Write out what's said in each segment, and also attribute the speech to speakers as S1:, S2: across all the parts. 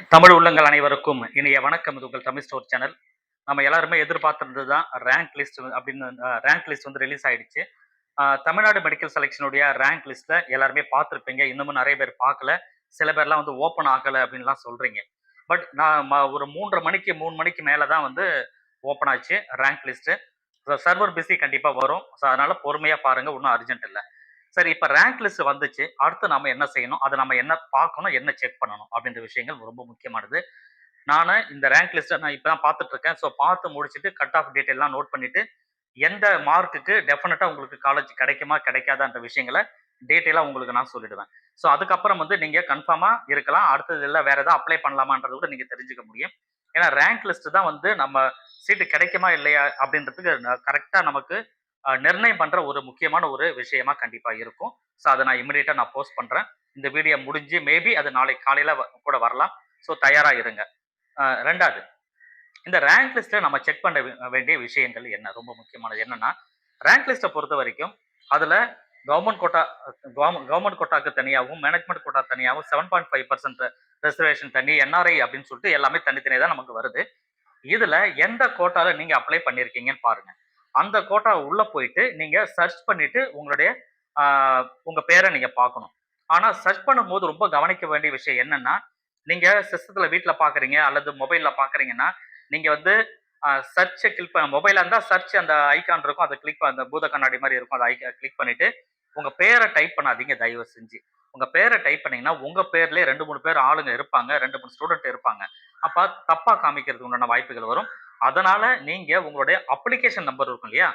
S1: தமிழ் உள்ளங்கள் அனைவருக்கும் இனிய வணக்கம். இது உங்கள் தமிழ் ஸ்டோர் சேனல். நம்ம எல்லாருமே எதிர்பார்த்திருந்தது தான் ரேங்க் லிஸ்ட் அப்படின்னு. ரேங்க் லிஸ்ட் வந்து ரிலீஸ் ஆயிடுச்சு. தமிழ்நாடு மெடிக்கல் செலெக்ஷனுடைய ரேங்க் லிஸ்ட்டை எல்லாருமே பார்த்துருப்பீங்க. இன்னமும் நிறைய பேர் பார்க்கல. சில பேர்லாம் வந்து ஓப்பன் ஆகலை அப்படின்லாம் சொல்றீங்க. பட் நான் ஒரு 3 மணிக்கு மேலே தான் வந்து ஓப்பன் ஆச்சு ரேங்க் லிஸ்ட்டு. சர்வர் பிஸி கண்டிப்பாக வரும். ஸோ அதனால பொறுமையாக பாருங்க. ஒன்றும் அர்ஜென்ட் இல்லை. சரி, இப்ப ரேங்க் லிஸ்ட் வந்துச்சு. அடுத்து நாம என்ன செய்யணும்? அத நம்ம என்ன பார்க்கணும்? என்ன செக் பண்ணணும்? அப்படின்ற விஷயங்கள் ரொம்ப முக்கியமானது. நானு இந்த ரேங்க் லிஸ்ட்ட நான் இப்ப தான் பார்த்துட்டு இருக்கேன். ஸோ பார்த்து முடிச்சுட்டு கட் ஆஃப் டீட்டெயில்லாம் நோட் பண்ணிட்டு, எந்த மார்க்குக்கு டெஃபினட்டா உங்களுக்கு காலேஜ் கிடைக்குமா? கிடைக்காதான்ற விஷயங்கள டீட்டெயிலா உங்களுக்கு நான் சொல்லிடுவேன். ஸோ அதுக்கப்புறம் வந்து நீங்க கன்ஃபார்மா இருக்கலாம். அடுத்தது இல்ல வேற ஏதாவது அப்ளை பண்ணலாமான்றத கூட நீங்க தெரிஞ்சுக்க முடியும். ஏன்னா ரேங்க் லிஸ்ட் தான் வந்து நம்ம சீட்டு கிடைக்குமா? இல்லையா? அப்படின்றதுக்கு கரெக்ட்டா நமக்கு நிர்ணயம் பண்ற ஒரு முக்கியமான ஒரு விஷயமா கண்டிப்பா இருக்கும். ஸோ அத நான் இமிடியேட்டா நான் போஸ்ட் பண்றேன். இந்த வீடியோ முடிஞ்சு மேபி அது நாளைக்கு காலையில கூட வரலாம். ஸோ தயாரா இருங்க. 2வது, இந்த ரேங்க் லிஸ்ட்ல நம்ம செக் பண்ண வேண்டிய விஷயங்கள் என்ன? ரொம்ப முக்கியமானது என்னன்னா, ரேங்க் லிஸ்ட்ட பொறுத்தவரைக்கும், அதுல கவர்ன்மென்ட் கோட்டா கவர்ன்மென்ட் கோட்டாக்கு தனியாவும், மேனேஜ்மென்ட் கோட்டா தனியாவும் 7.5% ரிசர்வேஷன் தனி, என்ஆர்ஐ அப்படின்னு சொல்லிட்டு எல்லாமே தனித்தனியா தான் நமக்கு வருது. இதுல எந்த கோட்டால நீங்க அப்ளை பண்ணியிருக்கீங்கன்னு பாருங்க. அந்த கோட்டா உள்ள போயிட்டு நீங்க சர்ச் பண்ணிட்டு உங்க பேர நீங்க பார்க்கணும். ஆனா சர்ச் பண்ணும்போது ரொம்ப கவனிக்க வேண்டிய விஷயம் என்னன்னா, நீங்க சிஸ்டத்துல வீட்ல பார்க்குறீங்க அல்லது மொபைல்ல பார்க்குறீங்கன்னா, நீங்க வந்து சர்ச்ச கிளிக் பண்ண மொபைலா இருந்தா சர்ச் அந்த ஐகான் இருக்கும். அத கிளிக் அந்த பூத கண்ணாடி மாரி இருக்கும். அத கிளிக் பண்ணிட்டு, உங்க பேர டைப் பண்ணாதீங்க தயவு செஞ்சு. உங்க பேர டைப் பண்ணீங்கன்னா, உங்க பேர்லயே 2, 3 பேர் ஆளுங்க இருப்பாங்க. 2, 3 ஸ்டூடண்ட் இருப்பாங்க. அப்ப தப்பா காமிக்கிறதுக்கு உண்டான வாய்ப்புகள் வரும். அதனால நீங்க உங்களுடைய அப்ளிகேஷன் நம்பர் இருக்கும் இல்லையா?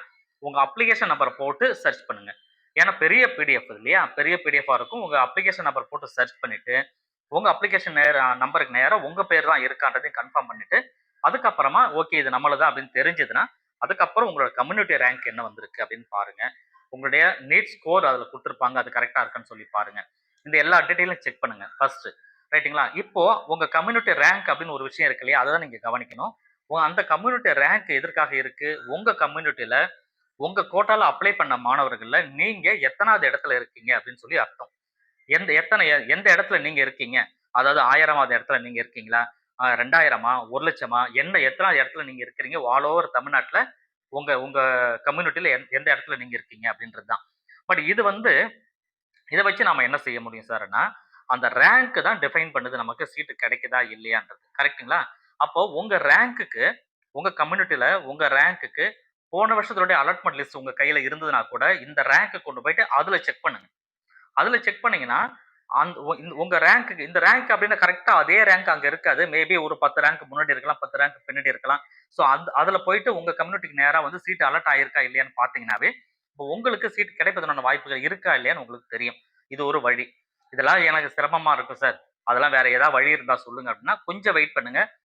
S1: உங்க அப்ளிகேஷன் நம்பர போட்டு சர்ச் பண்ணுங்க. ஏன்னா பெரிய பிடிஎஃப் இல்லையா? பெரிய பிடிஎஃப்பா இருக்கும். உங்க அப்ளிகேஷன் நம்பர் போட்டு சர்ச் பண்ணிட்டு, உங்க அப்ளிகேஷன் நம்பருக்கு நேரா உங்க பேர் தான் இருக்கான்றதையும் கன்ஃபார்ம் பண்ணிட்டு, அதுக்கப்புறமா ஓகே இது நம்மளுது அப்படின்னு தெரிஞ்சதுன்னா, அதுக்கப்புறம் உங்களோட கம்யூனிட்டி ரேங்க் என்ன வந்திருக்கு அப்படின்னு பாருங்க. உங்களுடைய நீட் ஸ்கோர் அதுல குடுத்திருப்பாங்க. அது கரெக்ட்டா இருக்கான்னு சொல்லி பாருங்க. இந்த எல்லா டீட்டெயிலும் செக் பண்ணுங்க ஃபர்ஸ்ட். ரைட்டுங்களா? இப்போ உங்க கம்யூனிட்டி ரேங்க் அப்படின்னு ஒரு விஷயம் இருக்கு இல்லையா? அத தான் நீங்க கவனிக்கணும். அந்த கம்யூனிட்டி ரேங்க் எதற்காக இருக்கு? உங்க கம்யூனிட்டில உங்க கோட்டால அப்ளை பண்ண மாணவர்கள்ல நீங்க எத்தனாவது இடத்துல இருக்கீங்க அப்படின்னு சொல்லி அர்த்தம். எந்த இடத்துல நீங்க இருக்கீங்க? அதாவது 1000வது இடத்துல நீங்க இருக்கீங்களா? 2000மா? 1,00,000மா? எத்தனாவது இடத்துல நீங்க இருக்கிறீங்க? ஆல் ஓவர் தமிழ்நாட்டுல உங்க உங்க கம்யூனிட்டில எந்த இடத்துல நீங்க இருக்கீங்க அப்படின்றது தான். பட் இது வந்து இத வச்சு நாம என்ன செய்ய முடியும் சார்ன்னா, அந்த ரேங்க் தான் டிஃபைன் பண்ணுது நமக்கு சீட்டு கிடைக்குதா இல்லையான்றது. கரெக்ட்டுங்களா? அப்போ உங்க ரேங்க்குக்கு உங்க கம்யூனிட்டில உங்க ரேங்க்குக்கு போன வருஷத்துடைய அலாட்மென்ட் லிஸ்ட் உங்க கையில இருந்ததுனா கூட, இந்த ரேங்க்க கொண்டு போயிட்டு அதுல செக் பண்ணுங்க. அதுல செக் பண்ணீங்கன்னா, அந்த உங்க ரேங்க்குக்கு இந்த ரேங்க் அப்டின்னா கரெக்ட்டா அதே ரேங்க் அங்க இருக்காது. மேபி ஒரு 10 ரேங்க் முன்னாடி இருக்கலாம், 10 ரேங்க் பின்னாடி இருக்கலாம். ஸோ அதுல போயிட்டு உங்க கம்யூனிட்டிக்கு நேரா வந்து சீட் அலாட் ஆயிருக்கா இல்லையான்னு பார்த்தீங்கன்னாவே, இப்போ உங்களுக்கு சீட் கிடைப்பதற்கான வாய்ப்புகள் இருக்கா இல்லையான்னு உங்களுக்கு தெரியும். இது ஒரு வழி. இதெல்லாம் எனக்கு சிரமமா இருக்கும் சார். அதெல்லாம் வேற ஏதாவது வழி இருந்தா சொல்லுங்க அப்டின்னா, கொஞ்சம் வெயிட் பண்ணுங்க.